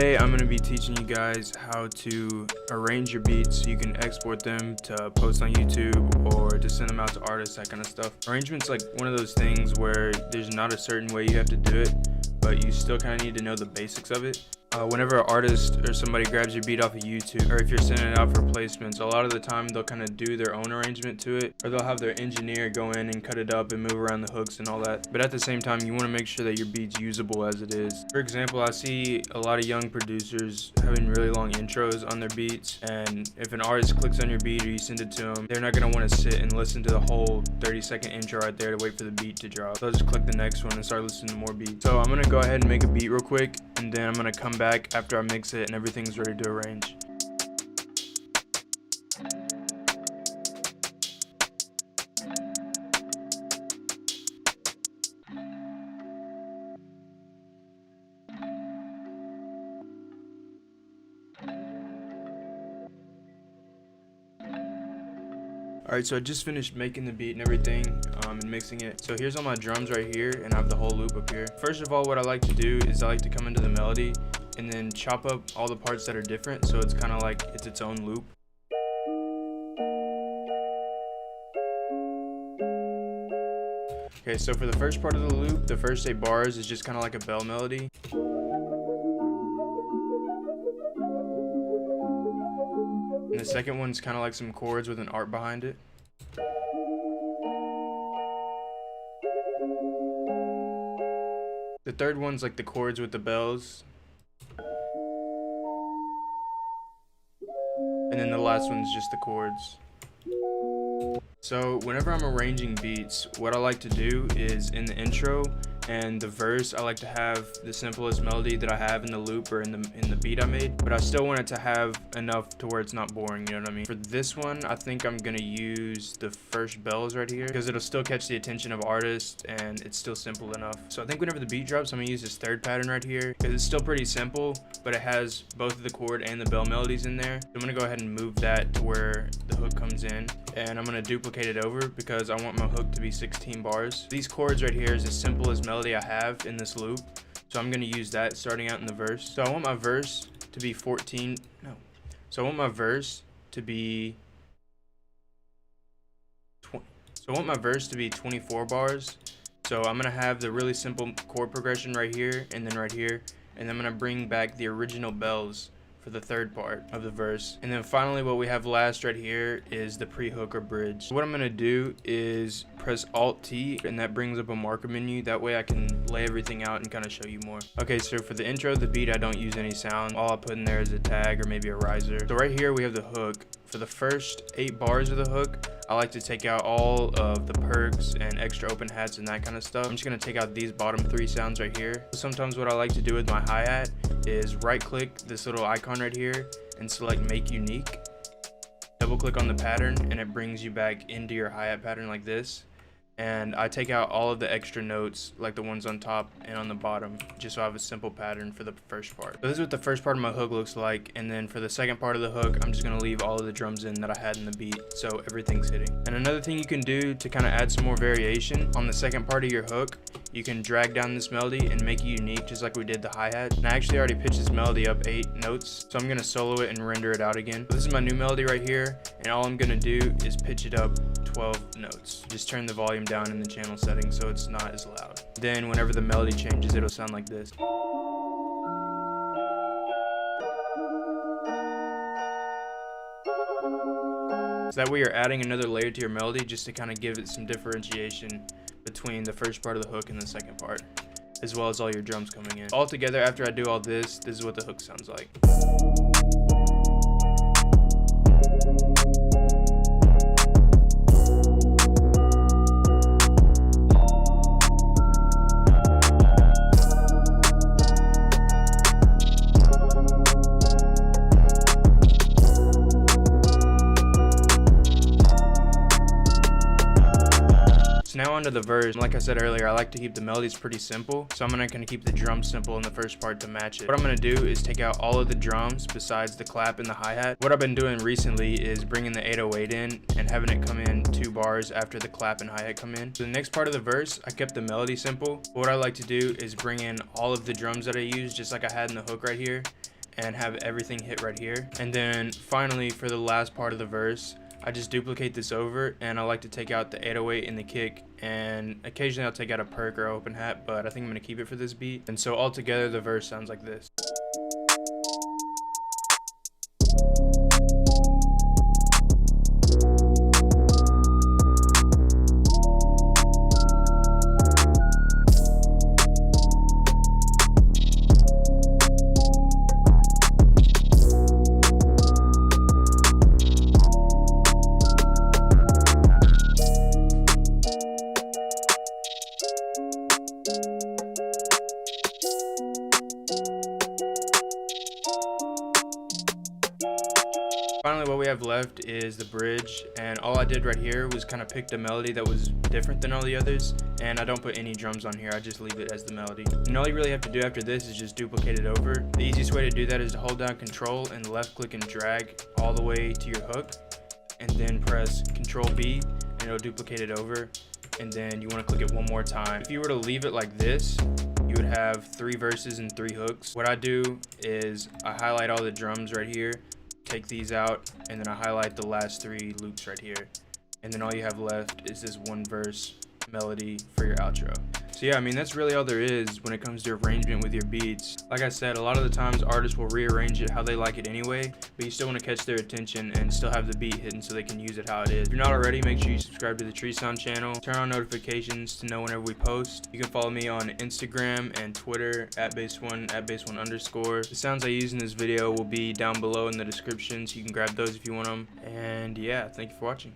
Today I'm going to be teaching you guys how to arrange your beats so you can export them to post on YouTube or to send them out to artists, that kind of stuff. Arrangement's like one of those things where there's not a certain way you have to do it, but you still kind of need to know the basics of it. Whenever an artist or somebody grabs your beat off of YouTube, or if you're sending it out for placements, a lot of the time they'll kind of do their own arrangement to it, or they'll have their engineer go in and cut it up and move around the hooks and all that. But at the same time, you want to make sure that your beat's usable as it is. For example, I see a lot of young producers having really long intros on their beats, and if an artist clicks on your beat or you send it to them, they're not going to want to sit and listen to the whole 30-second intro right there to wait for the beat to drop. So I'll just click the next one and start listening to more beats. So I'm going to go ahead and make a beat real quick, and then I'm going to come back after I mix it and everything's ready to arrange. Alright, so I just finished making the beat and everything and mixing it. So here's all my drums right here, and I have the whole loop up here. First of all, what I like to do is I like to come into the melody and then chop up all the parts that are different, so it's kind of like it's its own loop. Okay, so for the first part of the loop, the first 8 bars is just kind of like a bell melody. And the second one's kind of like some chords with an art behind it. The third one's like the chords with the bells. And then the last one's just the chords. So whenever I'm arranging beats, what I like to do is in the intro and the verse, I like to have the simplest melody that I have in the loop or in the beat I made, but I still want it to have enough to where it's not boring, you know what I mean? For this one, I think I'm gonna use the first bells right here because it'll still catch the attention of artists and it's still simple enough. So I think whenever the beat drops, I'm gonna use this third pattern right here because it's still pretty simple, but it has both of the chord and the bell melodies in there. So I'm gonna go ahead and move that to where the hook comes in, and I'm gonna duplicate it over because I want my hook to be 16 bars. These chords right here is the simplest melody I have in this loop, so I'm gonna use that starting out in the verse. So I want my verse to be 24 bars. So I'm gonna have the really simple chord progression right here and then right here, and then I'm gonna bring back the original bells for the third part of the verse. And then finally what we have last right here is the pre-hook or bridge. So what I'm gonna do is press Alt-T, and that brings up a marker menu. That way I can lay everything out and kind of show you more. Okay, so for the intro, the beat, I don't use any sound. All I put in there is a tag or maybe a riser. So right here we have the hook. For the first 8 bars of the hook, I like to take out all of the perks and extra open hats and that kind of stuff. I'm just gonna take out these bottom 3 sounds right here. Sometimes what I like to do with my hi-hat is right click this little icon right here and select make unique. Double click on the pattern and it brings you back into your hi-hat pattern like this. And I take out all of the extra notes, like the ones on top and on the bottom, just so I have a simple pattern for the first part. So this is what the first part of my hook looks like, and then for the second part of the hook, I'm just gonna leave all of the drums in that I had in the beat, so everything's hitting. And another thing you can do to kind of add some more variation, on the second part of your hook, you can drag down this melody and make it unique, just like we did the hi-hat. And I actually already pitched this melody up 8 notes, so I'm gonna solo it and render it out again. So this is my new melody right here, and all I'm gonna do is pitch it up 12 notes. Just turn the volume down in the channel settings so it's not as loud. Then whenever the melody changes, it'll sound like this. So that way you're adding another layer to your melody just to kind of give it some differentiation between the first part of the hook and the second part, as well as all your drums coming in. All together, after I do all this is what the hook sounds like. So now onto the verse. Like I said earlier, I like to keep the melodies pretty simple, so I'm gonna keep the drums simple in the first part to match it. What I'm gonna do is take out all of the drums besides the clap and the hi-hat. What I've been doing recently is bringing the 808 in and having it come in 2 bars after the clap and hi-hat come in. So the next part of the verse, I kept the melody simple. What I like to do is bring in all of the drums that I use, just like I had in the hook right here, and have everything hit right here. And then finally, for the last part of the verse, I just duplicate this over, and I like to take out the 808 and the kick, and occasionally I'll take out a perk or open hat, but I think I'm going to keep it for this beat. And so altogether the verse sounds like this. Finally, what we have left is the bridge, and all I did right here was kind of pick a melody that was different than all the others, and I don't put any drums on here, I just leave it as the melody. And all you really have to do after this is just duplicate it over. The easiest way to do that is to hold down Control and left click and drag all the way to your hook, and then press Control B and it'll duplicate it over, and then you want to click it one more time. If you were to leave it like this, you would have 3 verses and 3 hooks. What I do is I highlight all the drums right here, take these out, and then I highlight the last 3 loops right here, and then all you have left is this 1 verse melody for your outro. So yeah, I mean, that's really all there is when it comes to arrangement with your beats. Like I said, a lot of the times artists will rearrange it how they like it anyway, but you still want to catch their attention and still have the beat hidden so they can use it how it is. If you're not already, make sure you subscribe to the Tree Sound channel, turn on notifications to know whenever we post. You can follow me on Instagram and Twitter @base1_. The sounds I use in this video will be down below in the description, so you can grab those if you want them. And yeah, thank you for watching.